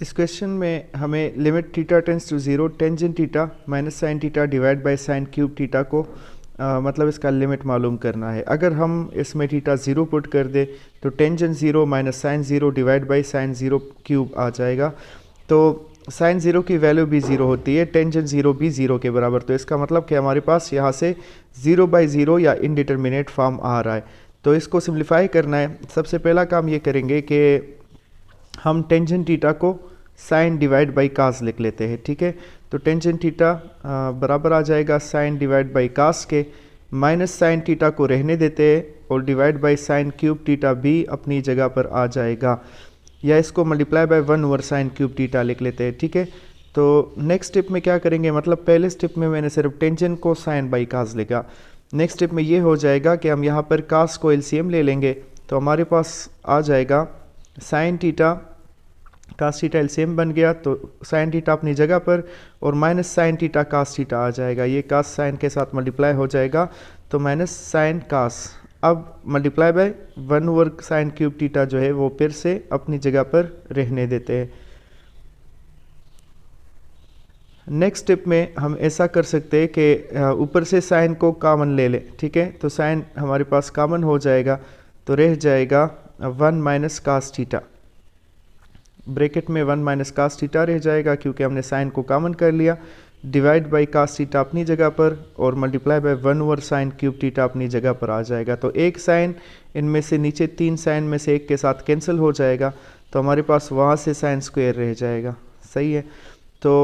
इस क्वेश्चन में हमें limit theta tends to 0 tangent theta minus sine theta divide by sine cube theta को मतलब इसका लिमिट मालूम करना है। अगर हम इसमें थीटा 0 पुट कर दे तो tangent 0 minus sine 0 divide by sine 0 cube आ जाएगा। तो साइन 0 की वैल्यू भी 0 होती है, टेंजेंट 0 भी 0 के बराबर। तो इसका मतलब कि हमारे पास यहाँ से 0/0 या इनडिटर्मिनेट फॉर्म आ रहा है। तो इसको सिंप्लीफाई करना है। सबसे पहला काम ये करेंगे कि हम टेंजेंट थीटा को साइन डिवाइड बाई कास लिख लेते हैं, ठीक है। तो टेंजेंट थीटा बराबर आ जाएगा साइन डिवाइड बाई कास के, माइनस साइन थीटा को रहने देते हैं और divide by sine cube theta भी अपनी जगह पर आ जाएगा, या इसको multiply by 1/sin cube theta लिख लेते हैं, ठीक है। तो नेक्स्ट स्टेप में क्या करेंगे, मतलब पहले स्टेप में मैंने सिर्फ टेंजेंट को साइन बाई कास लिखा। नेक्स्ट स्टेप में ये हो जाएगा कि हम यहाँ पर कास को एलसीएम ले लेंगे। तो हमारे पास आ जाएगा sine theta cos theta LCM बन गया, तो साइन थीटा अपनी जगह पर और minus sine theta cos theta आ जाएगा। ये कास साइन के साथ मल्टीप्लाई हो जाएगा तो माइनस साइन कास, अब multiply by 1/sin cube theta जो है वो फिर से अपनी जगह पर रहने देते हैं। नेक्स्ट स्टेप में हम ऐसा कर सकते हैं कि ऊपर से साइन को कॉमन ले लें, ठीक है। तो साइन हमारे पास कॉमन हो जाएगा तो रह जाएगा 1 माइनस कास थीटा, ब्रैकेट में 1 माइनस कास थीटा रह जाएगा क्योंकि हमने साइन को कॉमन कर लिया, डिवाइड बाई कास थीटा अपनी जगह पर और multiply by 1/sin cube theta अपनी जगह पर आ जाएगा। तो एक साइन इनमें से नीचे 3 साइन में से एक के साथ कैंसिल हो जाएगा, तो हमारे पास वहाँ से साइन स्क्वायर रह जाएगा, सही है। तो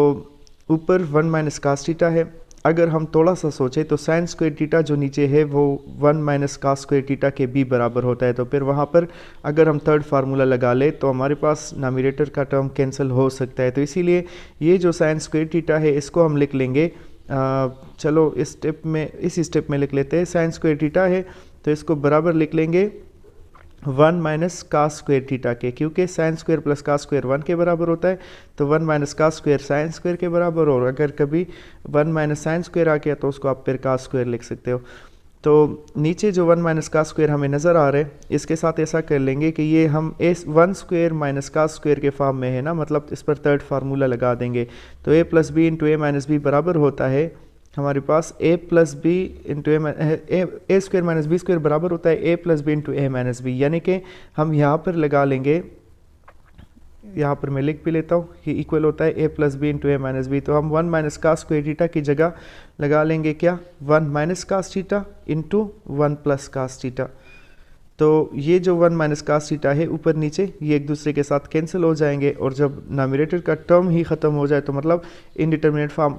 ऊपर 1 माइनस कास थीटा है। अगर हम थोड़ा सा सोचें तो साइन स्क्वायर थीटा जो नीचे है वो 1 माइनस कास स्क्वायर थीटा के भी बराबर होता है। तो फिर वहाँ पर अगर हम थर्ड फार्मूला लगा ले तो हमारे पास नामिनेटर का टर्म कैंसिल हो सकता है। तो इसीलिए ये जो साइन स्क्वायर थीटा है इसको हम लिख लेंगे, चलो इस स्टेप में लिख लेते हैं। साइन स्क्वायर थीटा है तो इसको बराबर लिख लेंगे 1 माइनस कास स्क्वायर थीटा के, क्योंकि sine square plus cos square 1 के बराबर होता है। तो 1 minus cos square sine square के बराबर, और अगर कभी 1 माइनस साइन स्क्वायर आ गया तो उसको आप फिर कास स्क्वायर लिख सकते हो। तो नीचे जो 1 माइनस कास स्क्वायर हमें नज़र आ रहा है इसके साथ ऐसा कर लेंगे कि ये हम 1 स्क्वायर माइनस कास स्क्वायर के फॉर्म में है ना, मतलब इस पर थर्ड फार्मूला लगा देंगे। तो a plus B into A minus B बराबर होता है हमारे पास a plus B into A square minus B square बराबर होता है a plus B into A minus B, यानी कि हम यहाँ पर लगा लेंगे, यहाँ पर मैं लिख भी लेता हूँ, ये इक्वल होता है a plus B into A minus B. तो हम 1 माइनस कास स्क्वायर थीटा की जगह लगा लेंगे क्या, 1 minus cos theta into 1 plus cos theta. तो ये जो 1 माइनस कास थीटा है ऊपर नीचे ये एक दूसरे के साथ कैंसिल हो जाएंगे, और जब नामिनेटर का टर्म ही ख़त्म हो जाए तो मतलब इनडिटर्मिनेट फॉर्म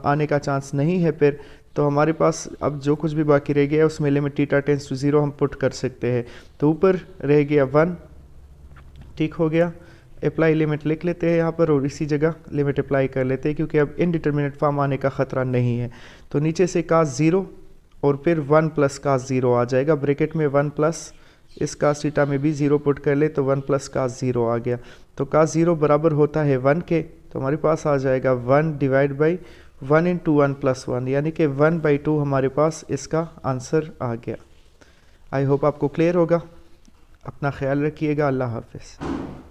आने का चांस नहीं है फिर, तो हमारे पास अब जो कुछ भी बाकी रह गया उसमें लिमिट थीटा टेंस टू 0 हम पुट कर सकते हैं। तो ऊपर रह गया 1, ठीक हो गया। अप्लाई लिमिट लिख लेते हैं यहाँ पर और इसी जगह लिमिट अप्लाई कर लेते हैं क्योंकि अब इनडिटर्मिनेट फॉर्म आने का ख़तरा नहीं है। तो नीचे से कास 0 और फिर 1 प्लस कास 0 आ जाएगा, ब्रैकेट में 1 प्लस इस कास थीटा में भी 0 पुट कर ले तो 1 प्लस कास 0 आ गया। तो कास 0 बराबर होता है 1 के, तो हमारे पास आ जाएगा 1 डिवाइड बाई 1 इंटू 1 प्लस 1, यानी कि 1/2 हमारे पास इसका आंसर आ गया। आई होप आपको क्लियर होगा। अपना ख्याल रखिएगा। अल्लाह हाफिज़।